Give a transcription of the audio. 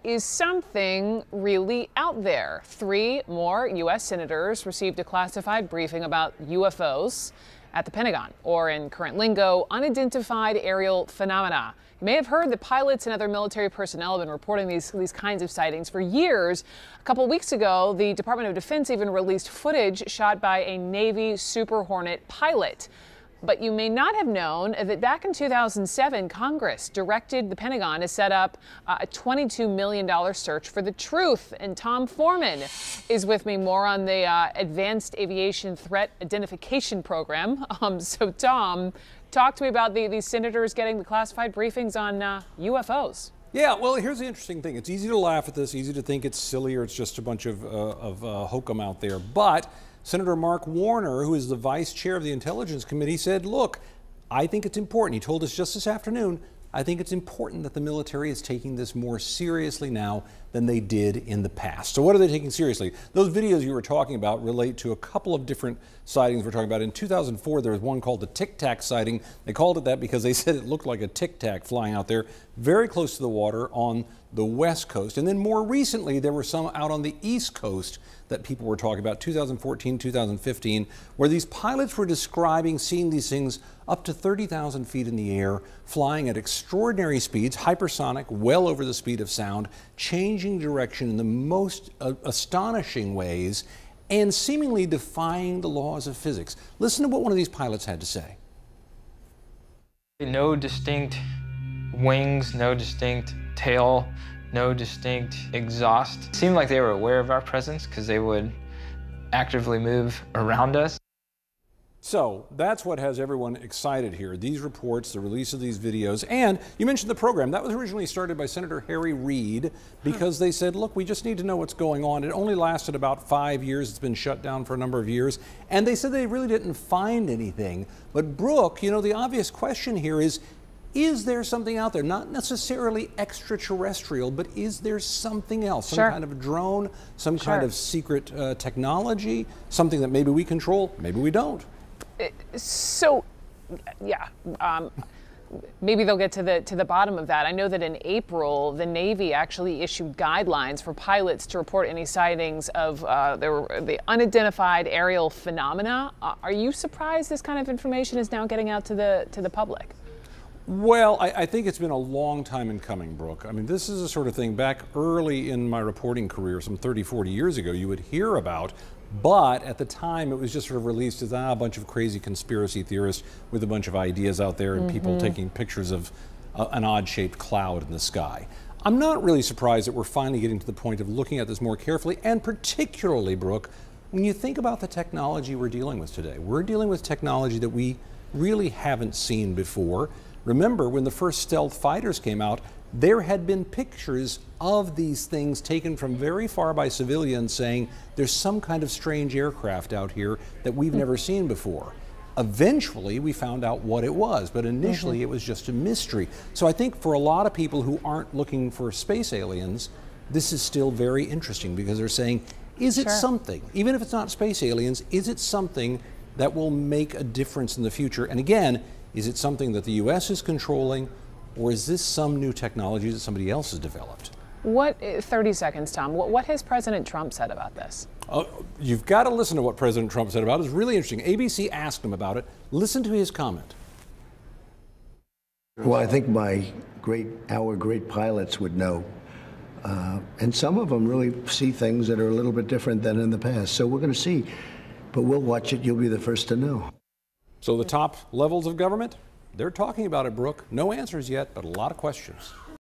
is something really out there. 3 more U.S. senators received a classified briefing about UFOs at the Pentagon, or in current lingo, unidentified aerial phenomena. You may have heard that pilots and other military personnel have been reporting these kinds of sightings for years. A couple weeks ago, the Department of Defense even released footage shot by a Navy Super Hornet pilot. But you may not have known that back in 2007, Congress directed the Pentagon to set up a $22 million search for the truth. And Tom Foreman is with me more on the Advanced Aviation Threat Identification Program. So Tom, talk to me about these senators getting the classified briefings on UFOs. Yeah, well, here's the interesting thing. It's easy to laugh at this, easy to think it's silly or it's just a bunch of hokum out there. But Senator Mark Warner, who is the vice chair of the Intelligence Committee, said, look, I think it's important. He told us just this afternoon, I think it's important that the military is taking this more seriously now than they did in the past. So what are they taking seriously? Those videos you were talking about relate to a couple of different sightings we're talking about. In 2004, there was one called the Tic Tac sighting. They called it that because they said it looked like a Tic Tac flying out there very close to the water on the West Coast. And then more recently, there were some out on the East Coast that people were talking about, 2014, 2015, where these pilots were describing seeing these things up to 30,000 feet in the air, flying at extraordinary speeds, hypersonic, well over the speed of sound, changing direction in the most astonishing ways, and seemingly defying the laws of physics. Listen to what one of these pilots had to say. No distinct wings, no distinct tail, no distinct exhaust. It seemed like they were aware of our presence because they would actively move around us. So that's what has everyone excited here. These reports, the release of these videos, and you mentioned the program. That was originally started by Senator Harry Reid because they said, look, we just need to know what's going on. It only lasted about 5 years. It's been shut down for a number of years. And they said they really didn't find anything. But Brooke, you know, the obvious question here is there something out there? Not necessarily extraterrestrial, but is there something else? Some kind of drone, some kind of secret technology, something that maybe we control, maybe we don't. So, yeah, maybe they'll get to the bottom of that. I know that in April, the Navy actually issued guidelines for pilots to report any sightings of the unidentified aerial phenomena. Are you surprised this kind of information is now getting out to the public? Well, I think it's been a long time in coming, Brooke. I mean, this is the sort of thing back early in my reporting career, some 30, 40 years ago, you would hear about, but at the time it was just sort of released as a bunch of crazy conspiracy theorists with a bunch of ideas out there and people taking pictures of an odd-shaped cloud in the sky. I'm not really surprised that we're finally getting to the point of looking at this more carefully, and particularly, Brooke, when you think about the technology we're dealing with today. We're dealing with technology that we really haven't seen before. Remember, when the first stealth fighters came out, there had been pictures of these things taken from very far by civilians saying there's some kind of strange aircraft out here that we've never seen before. Eventually, we found out what it was, but initially it was just a mystery. So I think for a lot of people who aren't looking for space aliens, this is still very interesting because they're saying, is it something, even if it's not space aliens, is it something that will make a difference in the future? And again, is it something that the U.S. is controlling, or is this some new technology that somebody else has developed? 30 seconds, Tom. What has President Trump said about this? You've got to listen to what President Trump said about it. It's really interesting. ABC asked him about it. Listen to his comment. Well, I think our great pilots would know. And some of them really see things that are a little bit different than in the past. So we're going to see. But we'll watch it. You'll be the first to know. So the top levels of government, they're talking about it, Brooke. No answers yet, but a lot of questions.